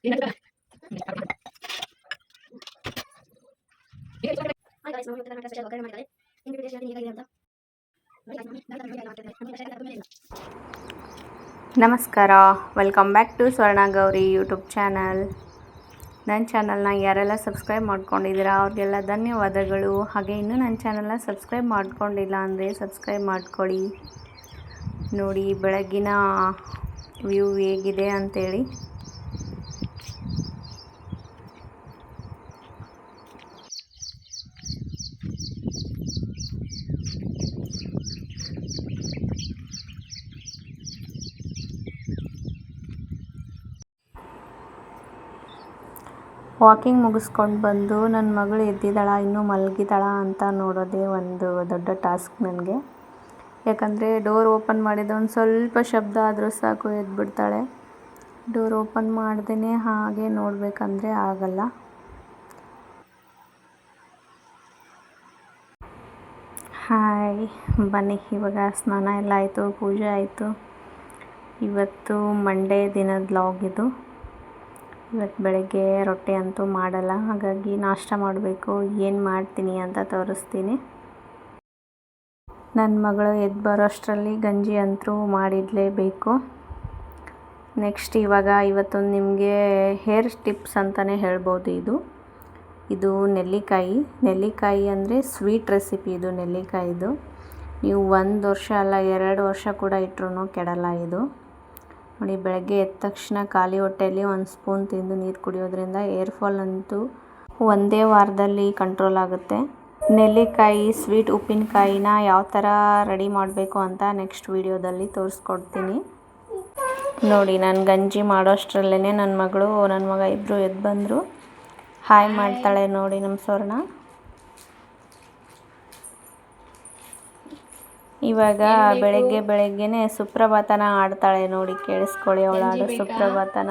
ನಮಸ್ಕಾರ, welcome back to ಸ್ವರ್ಣ Gauri YouTube channel. ನನ್ನ ಚಾನಲ್ನ ಯಾರೆಲ್ಲ ಸಬ್ಸ್ಕ್ರೈಬ್ ಮಾಡ್ಕೊಂಡಿದ್ದೀರಾ ಅವ್ರಿಗೆಲ್ಲ ಧನ್ಯವಾದಗಳು. ಹಾಗೆ ಇನ್ನೂ ನನ್ನ ಚಾನಲ್ನ ಸಬ್ಸ್ಕ್ರೈಬ್ ಮಾಡ್ಕೊಂಡಿಲ್ಲ ಅಂದರೆ ಸಬ್ಸ್ಕ್ರೈಬ್ ಮಾಡ್ಕೊಳ್ಳಿ. ನೋಡಿ ಬೆಳಗ್ಗಿನ ವ್ಯೂ ಹೇಗಿದೆ ಅಂಥೇಳಿ. ವಾಕಿಂಗ್ ಮುಗಿಸ್ಕೊಂಡು ಬಂದು ನನ್ನ ಮಗಳು ಎದ್ದಿದ್ದಾಳ ಇನ್ನೂ ಮಲಗಿದ್ದಾಳ ಅಂತ ನೋಡೋದೇ ಒಂದು ದೊಡ್ಡ ಟಾಸ್ಕ್ ನನಗೆ. ಯಾಕಂದರೆ ಡೋರ್ ಓಪನ್ ಮಾಡಿದ ಒಂದು ಸ್ವಲ್ಪ ಶಬ್ದ ಆದರೂ ಸಾಕು ಎದ್ಬಿಡ್ತಾಳೆ. ಡೋರ್ ಓಪನ್ ಮಾಡ್ದೇ ಹಾಗೆ ನೋಡಬೇಕಂದ್ರೆ ಆಗಲ್ಲ. ಹಾಯ್, ಬನ್ನಿ ಇವಾಗ ಸ್ನಾನ ಎಲ್ಲ ಆಯಿತು, ಪೂಜೆ ಆಯಿತು. ಇವತ್ತು ಮಂಡೇ ದಿನದ ವ್ಲಾಗ್ ಇದು. ಇವತ್ತು ಬೆಳಗ್ಗೆ ರೊಟ್ಟಿ ಅಂತೂ ಮಾಡಲ್ಲ, ಹಾಗಾಗಿ ನಾಷ್ಟ ಮಾಡಬೇಕು. ಏನು ಮಾಡ್ತೀನಿ ಅಂತ ತೋರಿಸ್ತೀನಿ. ನನ್ನ ಮಗಳು ಎದ್ದು ಬರೋಷ್ಟರಲ್ಲಿ ಗಂಜಿ ಅಂತೂ ಮಾಡಿಡಲೇಬೇಕು. ನೆಕ್ಸ್ಟ್ ಇವತ್ತೊಂದು ನಿಮಗೆ ಹೇರ್ ಟಿಪ್ಸ್ ಅಂತಲೇ ಹೇಳ್ಬೋದು. ಇದು ನೆಲ್ಲಿಕಾಯಿ ಅಂದರೆ ಸ್ವೀಟ್ ರೆಸಿಪಿ. ಇದು ನೆಲ್ಲಿಕಾಯಿದು ನೀವು 1 ವರ್ಷ ಅಲ್ಲ 2 ವರ್ಷ ಕೂಡ ಇಟ್ಟರೂ ಕೆಡಲ್ಲ ಇದು. ನೋಡಿ, ಬೆಳಗ್ಗೆ ಎದ್ದ ತಕ್ಷಣ ಖಾಲಿ ಹೊಟ್ಟೆಯಲ್ಲಿ 1 ಸ್ಪೂನ್ ತಿಂದು ನೀರು ಕುಡಿಯೋದ್ರಿಂದ ಏರ್ ಫಾಲ್ ಅಂತೂ ಒಂದೇ ವಾರದಲ್ಲಿ ಕಂಟ್ರೋಲ್ ಆಗುತ್ತೆ. ನೆಲ್ಲಿಕಾಯಿ ಸ್ವೀಟ್ ಉಪ್ಪಿನಕಾಯಿನ ಯಾವ ಥರ ರೆಡಿ ಮಾಡಬೇಕು ಅಂತ ನೆಕ್ಸ್ಟ್ ವಿಡಿಯೋದಲ್ಲಿ ತೋರಿಸ್ಕೊಡ್ತೀನಿ. ನೋಡಿ, ನಾನು ಗಂಜಿ ಮಾಡೋಷ್ಟರಲ್ಲೇ ನನ್ನ ಮಗ ಇಬ್ಬರು ಎದ್ದು ಬಂದರು. ಹಾಯ್ ಮಾಡ್ತಾಳೆ ನೋಡಿ ನಮ್ಮ ಸ್ವರ್ಣ. ಇವಾಗ ಬೆಳಗ್ಗೆನೆ ಸುಪ್ರಭಾತನ ಆಡ್ತಾಳೆ ನೋಡಿ, ಕೇಳಿಸ್ಕೊಳ್ಳಿ ಅವಳು ಆಡೋ ಸುಪ್ರಭಾತನ.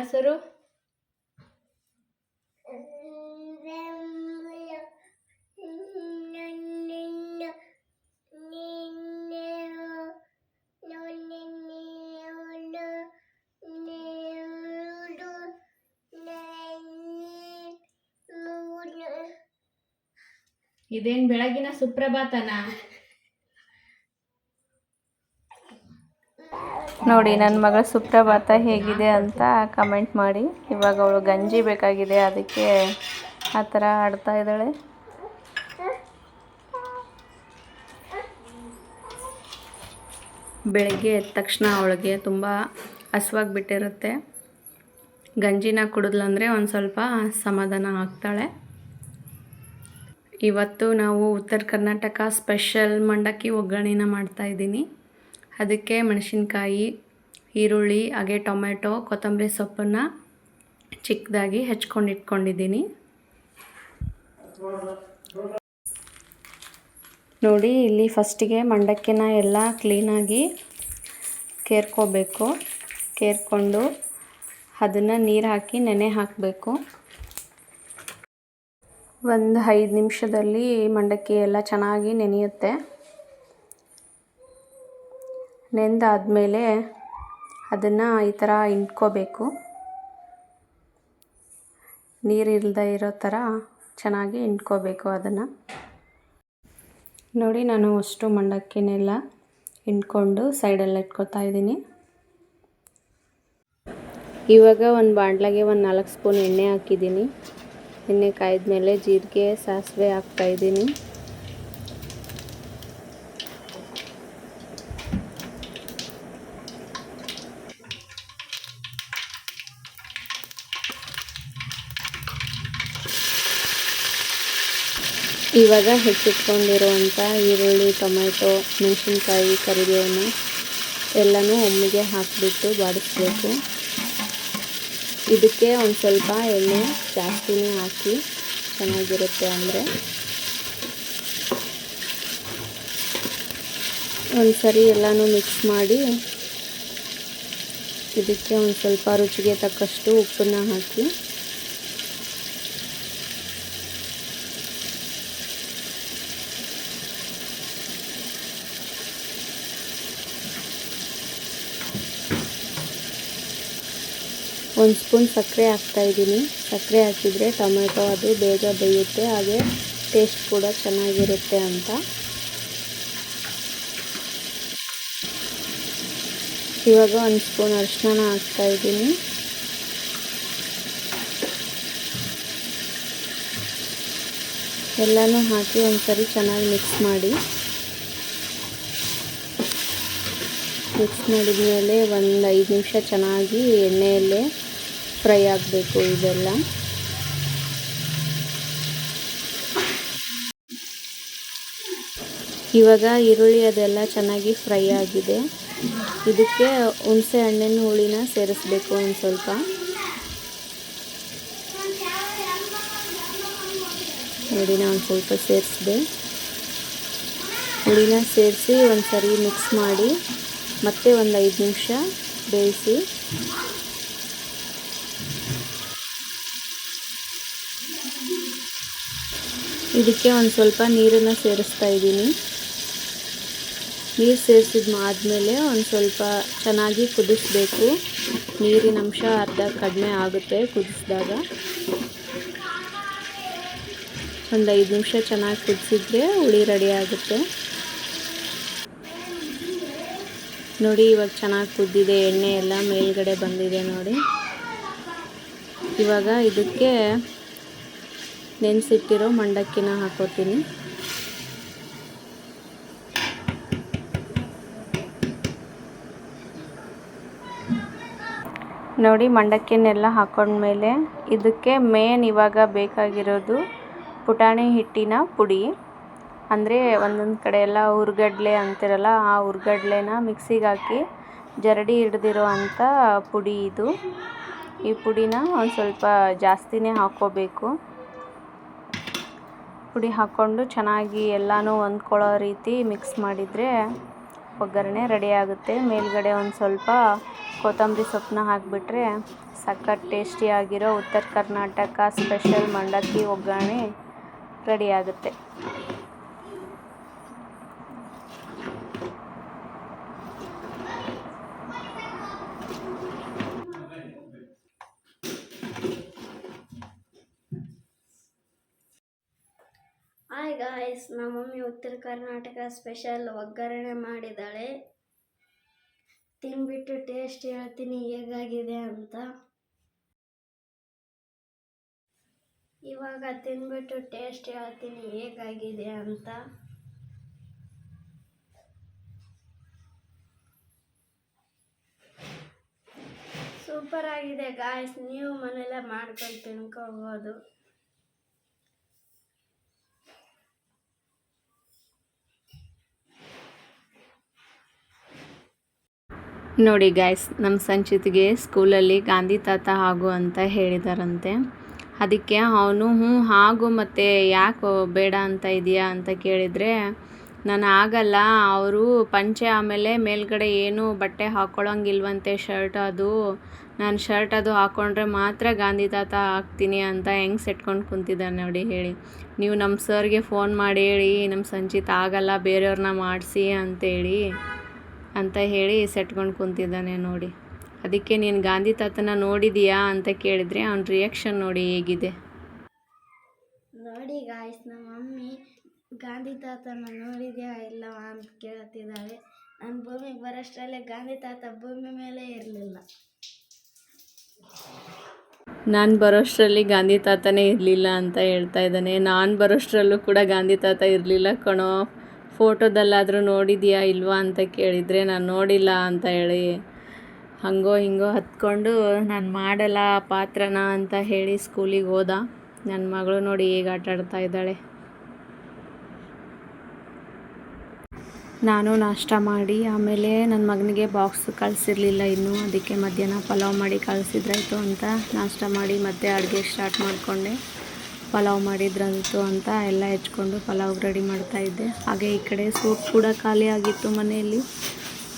ಆಸರು ಇದೇನು ಬೆಳಗಿನ ಸುಪ್ರಭಾತನ? ನೋಡಿ ನನ್ನ ಮಗಳ ಸುಪ್ರಭಾತ ಹೇಗಿದೆ ಅಂತ ಕಮೆಂಟ್ ಮಾಡಿ. ಇವಾಗ ಅವಳು ಗಂಜಿ ಬೇಕಾಗಿದೆ, ಅದಕ್ಕೆ ಆ ಥರ ಆಡ್ತಾ ಇದ್ದಾಳೆ. ಬೆಳಗ್ಗೆ ಎದ್ದ ತಕ್ಷಣ ಅವಳಿಗೆ ತುಂಬ ಹಸುವಾಗಿಬಿಟ್ಟಿರುತ್ತೆ. ಗಂಜಿನ ಕುಡಿದ್ಲಂದರೆ ಒಂದು ಸ್ವಲ್ಪ ಸಮಾಧಾನ ಆಗ್ತಾಳೆ. ಇವತ್ತು ನಾವು ಉತ್ತರ ಕರ್ನಾಟಕ ಸ್ಪೆಷಲ್ ಮಂಡಕ್ಕಿ ಒಗ್ಗರಣೆನ ಮಾಡ್ತಾಯಿದ್ದೀನಿ. ಅದಕ್ಕೆ ಮೆಣಸಿನ್ಕಾಯಿ, ಈರುಳ್ಳಿ, ಹಾಗೆ ಟೊಮೆಟೊ, ಕೊತ್ತಂಬರಿ ಸೊಪ್ಪನ್ನು ಚಿಕ್ಕದಾಗಿ ಹೆಚ್ಕೊಂಡು ಇಟ್ಕೊಂಡಿದ್ದೀನಿ. ನೋಡಿ, ಇಲ್ಲಿ ಫಸ್ಟಿಗೆ ಮಂಡಕ್ಕಿನ ಎಲ್ಲ ಕ್ಲೀನಾಗಿ ಕೇರ್ಕೊಂಡು ಅದನ್ನು ನೀರು ಹಾಕಿ ನೆನೆ ಹಾಕಬೇಕು. ಒಂದು 5 ನಿಮಿಷದಲ್ಲಿ ಮಂಡಕ್ಕಿ ಎಲ್ಲ ಚೆನ್ನಾಗಿ ನೆನೆಯುತ್ತೆ. ನೆಂದಾದಮೇಲೆ ಅದನ್ನು ಈ ಥರ ಇಂಟ್ಕೋಬೇಕು. ನೀರಿಲ್ಲದೆ ಇರೋ ಥರ ಚೆನ್ನಾಗಿ ಇಂಟ್ಕೋಬೇಕು ಅದನ್ನು. ನೋಡಿ, ನಾನು ಅಷ್ಟು ಮಂಡಕ್ಕಿನೆಲ್ಲ ಇಂಟ್ಕೊಂಡು ಸೈಡಲ್ಲಿ ಇಟ್ಕೊತಾ ಇದ್ದೀನಿ. ಇವಾಗ ಒಂದು ಬಾಣಲೆಗೆ 4 ಸ್ಪೂನ್ ಎಣ್ಣೆ ಹಾಕಿದ್ದೀನಿ. ಎಣ್ಣೆ ಕಾಯ್ದ ಮೇಲೆ ಜೀರಿಗೆ, ಸಾಸಿವೆ ಹಾಕ್ತಾಯಿದ್ದೀನಿ. ಇವಾಗ ಹೆಚ್ಚಿಟ್ಕೊಂಡಿರುವಂಥ ಈರುಳ್ಳಿ, ಟೊಮೆಟೊ, ಮೆಣಸಿನ್ಕಾಯಿ, ಕರಿಬೇವನ್ನ ಎಲ್ಲನೂ ಒಮ್ಮೆಗೆ ಹಾಕಿಬಿಟ್ಟು ಬಾಡಿಸ್ಬೇಕು. ಇದಕ್ಕೆ ಒಂದು ಸ್ವಲ್ಪ ಎಣ್ಣೆ ಜಾಸ್ತಿನೇ ಹಾಕಿ ಚೆನ್ನಾಗಿರುತ್ತೆ. ಅಂದರೆ ಒಂದು ಸರಿ ಎಲ್ಲನೂ ಮಿಕ್ಸ್ ಮಾಡಿ ಇದಕ್ಕೆ ಒಂದು ಸ್ವಲ್ಪ ರುಚಿಗೆ ತಕ್ಕಷ್ಟು ಉಪ್ಪನ್ನು ಹಾಕಿ 1 ಸ್ಪೂನ್ ಸಕ್ಕರೆ ಹಾಕ್ತಾಯಿದ್ದೀನಿ. ಸಕ್ಕರೆ ಹಾಕಿದರೆ ಟೊಮೆಟೊ ಅದು ಬೇಗ ಬೇಯುತ್ತೆ, ಹಾಗೆ ಟೇಸ್ಟ್ ಕೂಡ ಚೆನ್ನಾಗಿರುತ್ತೆ ಅಂತ. ಇವಾಗ 1 ಸ್ಪೂನ್ ಅರಿಶಿನ ಹಾಕ್ತಾಯಿದ್ದೀನಿ. ಎಲ್ಲನೂ ಹಾಕಿ ಒಂದ್ಸರಿ ಚೆನ್ನಾಗಿ ಮಿಕ್ಸ್ ಮಾಡಿ. ಮಿಕ್ಸ್ ಮಾಡಿದ ಮೇಲೆ ಒಂದು 5 ನಿಮಿಷ ಚೆನ್ನಾಗಿ ಎಣ್ಣೆಯಲ್ಲೇ ಫ್ರೈ ಆಗಬೇಕು ಇದೆಲ್ಲ. ಇವಾಗ ಈರುಳ್ಳಿ ಅದೆಲ್ಲ ಚೆನ್ನಾಗಿ ಫ್ರೈ ಆಗಿದೆ. ಇದಕ್ಕೆ ಹುಣಸೆ ಹಣ್ಣಿನ ಹುಳಿನ ಸೇರಿಸ್ಬೇಕು ಒಂದು ಸ್ವಲ್ಪ. ನೋಡಿ, ನಾನು ಸ್ವಲ್ಪ ಸೇರಿಸಿದೆ. ಹುಳಿನ ಸೇರಿಸಿ ಒಂದು ಸರಿ ಮಿಕ್ಸ್ ಮಾಡಿ ಮತ್ತೆ ಒಂದು 5 ನಿಮಿಷ ಬೇಯಿಸಿ. ಇದಕ್ಕೆ ಒಂದು ಸ್ವಲ್ಪ ನೀರನ್ನು ಸೇರಿಸ್ತಾ ಇದ್ದೀನಿ. ನೀರು ಸೇರಿಸಿದ್ಮಾದ್ಮೇಲೆ ಒಂದು ಸ್ವಲ್ಪ ಚೆನ್ನಾಗಿ ಕುದಿಸ್ಬೇಕು. ನೀರಿನ ಅಂಶ ಅರ್ಧ ಕಡಿಮೆ ಆಗುತ್ತೆ ಕುದಿಸಿದಾಗ. ಒಂದು 5 ನಿಮಿಷ ಚೆನ್ನಾಗಿ ಕುದಿಸಿದ್ರೆ ಹುಳಿ ರೆಡಿ ಆಗುತ್ತೆ. ನೋಡಿ, ಇವಾಗ ಚೆನ್ನಾಗಿ ಕುದ್ದಿದೆ, ಎಣ್ಣೆ ಎಲ್ಲ ಮೇಲ್ಗಡೆ ಬಂದಿದೆ ನೋಡಿ. ಇವಾಗ ಇದಕ್ಕೆ ನೆನೆಸಿಟ್ಟಿರೋ ಮಂಡಕ್ಕಿನ ಹಾಕೋತೀನಿ. ನೋಡಿ, ಮಂಡಕ್ಕಿನೆಲ್ಲ ಹಾಕೊಂಡ್ಮೇಲೆ ಇದಕ್ಕೆ ಮೇನ್ ಇವಾಗ ಬೇಕಾಗಿರೋದು ಪುಟಾಣಿ ಹಿಟ್ಟಿನ ಪುಡಿ. ಅಂದರೆ ಒಂದೊಂದು ಕಡೆ ಎಲ್ಲ ಹುರ್ಗಡ್ಲೆ ಅಂತಿರಲ್ಲ, ಆ ಹುರ್ಗಡ್ಲೆನ ಮಿಕ್ಸಿಗೆ ಹಾಕಿ ಜರಡಿ ಹಿಡ್ದಿರೋ ಅಂಥ ಪುಡಿ ಇದು. ಈ ಪುಡಿನ ಒಂದು ಸ್ವಲ್ಪ ಜಾಸ್ತಿನೇ ಹಾಕ್ಕೋಬೇಕು. ಪುಡಿ ಹಾಕ್ಕೊಂಡು ಚೆನ್ನಾಗಿ ಎಲ್ಲನೂ ಹೊಂದ್ಕೊಳ್ಳೋ ರೀತಿ ಮಿಕ್ಸ್ ಮಾಡಿದರೆ ಒಗ್ಗರಣೆ ರೆಡಿ ಆಗುತ್ತೆ. ಮೇಲ್ಗಡೆ ಒಂದು ಸ್ವಲ್ಪ ಕೊತ್ತಂಬರಿ ಸೊಪ್ಪನ್ನ ಹಾಕಿಬಿಟ್ರೆ ಸಖತ್ ಟೇಸ್ಟಿಯಾಗಿರೋ ಉತ್ತರ ಕರ್ನಾಟಕ ಸ್ಪೆಷಲ್ ಮಂಡಕ್ಕಿ ಒಗ್ಗರಣೆ ರೆಡಿ ಆಗುತ್ತೆ. ಹಾಯ್ ಗಾಯ್ಸ್, ನಮ್ಮ ಮಮ್ಮಿ ಉತ್ತರ ಕರ್ನಾಟಕ ಸ್ಪೆಷಲ್ ಒಗ್ಗರಣೆ ಮಾಡಿದ್ದಾಳೆ. ತಿಂದ್ಬಿಟ್ಟು ಟೇಸ್ಟ್ ಹೇಳ್ತೀನಿ ಹೇಗಾಗಿದೆ ಅಂತ. ಇವಾಗ ತಿಂದ್ಬಿಟ್ಟು ಟೇಸ್ಟ್ ಹೇಳ್ತೀನಿ ಹೇಗಾಗಿದೆ ಅಂತ. ಸೂಪರ್ ಆಗಿದೆ ಗಾಯ್ಸ್, ನೀವು ಮನೆಯಲ್ಲೇ ಮಾಡ್ಕೊಂಡು ತಿನ್ಕೋಬೋದು. ನೋಡಿ ಗಾಯ್ಸ್, ನಮ್ಮ ಸಂಚಿತ್ಗೆ ಸ್ಕೂಲಲ್ಲಿ ಗಾಂಧಿ ತಾತ ಆಗು ಅಂತ ಹೇಳಿದಾರಂತೆ. ಅದಕ್ಕೆ ಅವನು ಆಗು, ಮತ್ತು ಯಾಕೆ ಬೇಡ ಅಂತ ಇದೆಯಾ ಅಂತ ಕೇಳಿದರೆ, ನಾನು ಆಗಲ್ಲ, ಅವರು ಪಂಚೆ ಆಮೇಲೆ ಮೇಲ್ಗಡೆ ಏನು ಬಟ್ಟೆ ಹಾಕ್ಕೊಳ್ಳೋಂಗಿಲ್ವಂತೆ, ಶರ್ಟ್ ಅದು, ನಾನು ಶರ್ಟ್ ಅದು ಹಾಕ್ಕೊಂಡ್ರೆ ಮಾತ್ರ ಗಾಂಧಿ ತಾತ ಆಗ್ತೀನಿ ಅಂತ ಹೆಂಗೆ ಸೆಟ್ಕೊಂಡು ಕುಂತಿದ್ದಾನೆ ನೋಡಿ. ಹೇಳಿ ನೀವು ನಮ್ಮ ಸರ್ಗೆ ಫೋನ್ ಮಾಡಿ ಹೇಳಿ, ನಮ್ಮ ಸಂಚಿತ್ ಆಗಲ್ಲ, ಬೇರೆಯವ್ರನ್ನ ಮಾಡಿಸಿ ಅಂತೇಳಿ ಅಂತ ಹೇಳಿ ಸೆಟ್ಕೊಂಡು ಕುಂತಿದ್ದಾನೆ ನೋಡಿ. ಅದಕ್ಕೆ ನೀನು ಗಾಂಧಿ ತಾತನ ನೋಡಿದೀಯಾ ಅಂತ ಕೇಳಿದರೆ ಅವನ ರಿಯಾಕ್ಷನ್ ನೋಡಿ ಹೇಗಿದೆ. ನೋಡಿ ಗಾಯ್ಸ್, ನಮ್ಮ ಮಮ್ಮಿ ಗಾಂಧಿ ತಾತನ ನೋಡಿದ್ಯಾ ಇಲ್ಲ ಅಂತ ಕೇಳ್ತಿದ್ದಾಳೆ. ನಾನು ಭೂಮಿಗೆ ಬರೋಷ್ಟರಲ್ಲೇ ಗಾಂಧಿ ತಾತ ಭೂಮಿ ಮೇಲೆ ಇರಲಿಲ್ಲ. ನಾನು ಬರೋಷ್ಟರಲ್ಲಿ ಗಾಂಧಿ ತಾತನೇ ಇರಲಿಲ್ಲ ಅಂತ ಹೇಳ್ತಾ ಇದ್ದಾನೆ. ನಾನು ಬರೋಷ್ಟರಲ್ಲೂ ಕೂಡ ಗಾಂಧಿ ತಾತ ಇರಲಿಲ್ಲ ಕಣೋ, ಫೋಟೋದಲ್ಲಾದರೂ ನೋಡಿದೆಯಾ ಇಲ್ವಾ ಅಂತ ಕೇಳಿದರೆ ನಾನು ನೋಡಿಲ್ಲ ಅಂತ ಹೇಳಿ ಹಂಗೋ ಹಿಂಗೋ ಹತ್ಕೊಂಡು ನಾನು ಮಾಡಲ್ಲ ಪಾತ್ರನ ಅಂತ ಹೇಳಿ ಸ್ಕೂಲಿಗೆ ಹೋದ. ನನ್ನ ಮಗಳು ನೋಡಿ ಹೇಗೆ ಆಟಾಡ್ತಾ ಇದ್ದಾಳೆ. ನಾನು ನಾಷ್ಟ ಮಾಡಿ ಆಮೇಲೆ ನನ್ನ ಮಗನಿಗೆ ಬಾಕ್ಸ್ ಕಳಿಸಿರಲಿಲ್ಲ ಇನ್ನೂ, ಅದಕ್ಕೆ ಮಧ್ಯಾಹ್ನ ಪಲಾವ್ ಮಾಡಿ ಕಳಿಸಿದ್ರಾಯ್ತು ಅಂತ ನಾಷ್ಟ ಮಾಡಿ ಮತ್ತೆ ಅಡುಗೆ ಸ್ಟಾರ್ಟ್ ಮಾಡಿಕೊಂಡೆ. ಪಲಾವ್ ಮಾಡಿದ್ರಂತು ಅಂತ ಎಲ್ಲ ಹೆಚ್ಕೊಂಡು ಪಲಾವ್ ರೆಡಿ ಮಾಡ್ತಾಯಿದ್ದೆ. ಹಾಗೆ ಈ ಕಡೆ ಸೋಪ್ ಕೂಡ ಖಾಲಿ ಆಗಿತ್ತು ಮನೆಯಲ್ಲಿ,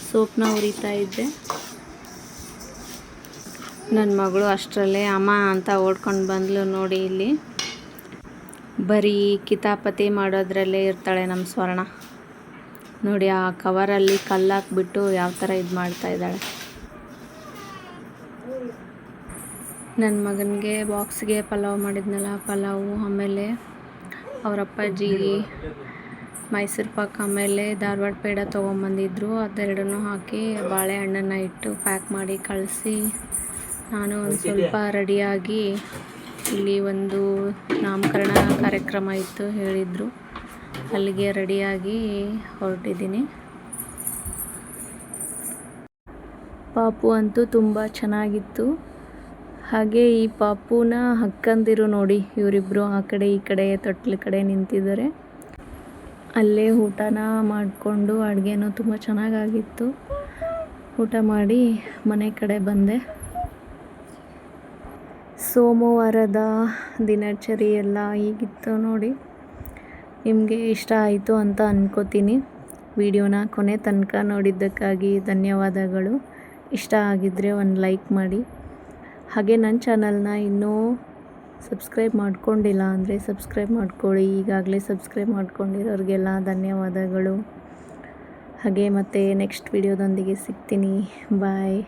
ಸೋಪ್ನ ಹುರಿತಾ ಇದ್ದೆ. ನನ್ನ ಮಗಳು ಅಷ್ಟರಲ್ಲೇ ಅಮ್ಮ ಅಂತ ಓಡ್ಕೊಂಡು ಬಂದಳು ನೋಡಿ. ಇಲ್ಲಿ ಬರೀ ಕಿತಾಪತಿ ಮಾಡೋದ್ರಲ್ಲೇ ಇರ್ತಾಳೆ ನಮ್ಮ ಸ್ವರ್ಣ ನೋಡಿ. ಆ ಕವರಲ್ಲಿ ಕಲ್ಲು ಹಾಕ್ಬಿಟ್ಟು ಯಾವ ಥರ ಇದು ಮಾಡ್ತಾ ಇದ್ದಾಳೆ. ನನ್ನ ಮಗನಿಗೆ ಬಾಕ್ಸ್ಗೆ ಪಲಾವ್ ಮಾಡಿದ್ನಲ್ಲ, ಪಲಾವು, ಆಮೇಲೆ ಅವ್ರ ಅಪ್ಪಾಜಿ ಮೈಸೂರು ಪಾಕ್, ಆಮೇಲೆ ಧಾರವಾಡ ಪೇಡ ತೊಗೊಂಬಂದಿದ್ರು. ಅದೆರಡನ್ನೂ ಹಾಕಿ ಬಾಳೆಹಣ್ಣನ್ನು ಇಟ್ಟು ಪ್ಯಾಕ್ ಮಾಡಿ ಕಳಿಸಿ, ನಾನು ಒಂದು ಸ್ವಲ್ಪ ರೆಡಿಯಾಗಿ ಇಲ್ಲಿ ಒಂದು ನಾಮಕರಣ ಕಾರ್ಯಕ್ರಮ ಇತ್ತು ಹೇಳಿದರು, ಅಲ್ಲಿಗೆ ರೆಡಿಯಾಗಿ ಹೊರಟಿದ್ದೀನಿ. ಪಾಪು ಅಂತೂ ತುಂಬ ಚೆನ್ನಾಗಿತ್ತು. ಹಾಗೆ ಈ ಪಾಪುನ ಅಕ್ಕಂದಿರು ನೋಡಿ, ಇವರಿಬ್ಬರು ಆ ಕಡೆ ಈ ಕಡೆ ತೊಟ್ಲ ಕಡೆ ನಿಂತಿದ್ದಾರೆ. ಅಲ್ಲೇ ಊಟನ ಮಾಡಿಕೊಂಡು, ಅಡುಗೆನೂ ತುಂಬ ಚೆನ್ನಾಗಾಗಿತ್ತು. ಊಟ ಮಾಡಿ ಮನೆ ಕಡೆ ಬಂದೆ. ಸೋಮವಾರದ ದಿನಚರಿ ಎಲ್ಲ ಹೀಗಿತ್ತು ನೋಡಿ. ನಿಮಗೆ ಇಷ್ಟ ಆಯಿತು ಅಂತ ಅಂದ್ಕೋತೀನಿ. ವಿಡಿಯೋನ ಕೊನೆ ತನಕ ನೋಡಿದ್ದಕ್ಕಾಗಿ ಧನ್ಯವಾದಗಳು. ಇಷ್ಟ ಆಗಿದ್ದರೆ ಒಂದು ಲೈಕ್ ಮಾಡಿ. ಹಾಗೆ ನನ್ನ ಚಾನಲ್ನ ಇನ್ನೂ ಸಬ್ಸ್ಕ್ರೈಬ್ ಮಾಡ್ಕೊಂಡಿಲ್ಲ ಅಂದರೆ ಸಬ್ಸ್ಕ್ರೈಬ್ ಮಾಡ್ಕೊಳ್ಳಿ. ಈಗಾಗಲೇ ಸಬ್ಸ್ಕ್ರೈಬ್ ಮಾಡ್ಕೊಂಡಿರೋರಿಗೆಲ್ಲ ಧನ್ಯವಾದಗಳು. ಹಾಗೆ ಮತ್ತೆ ನೆಕ್ಸ್ಟ್ ವಿಡಿಯೋದೊಂದಿಗೆ ಸಿಗ್ತೀನಿ. ಬಾಯ್.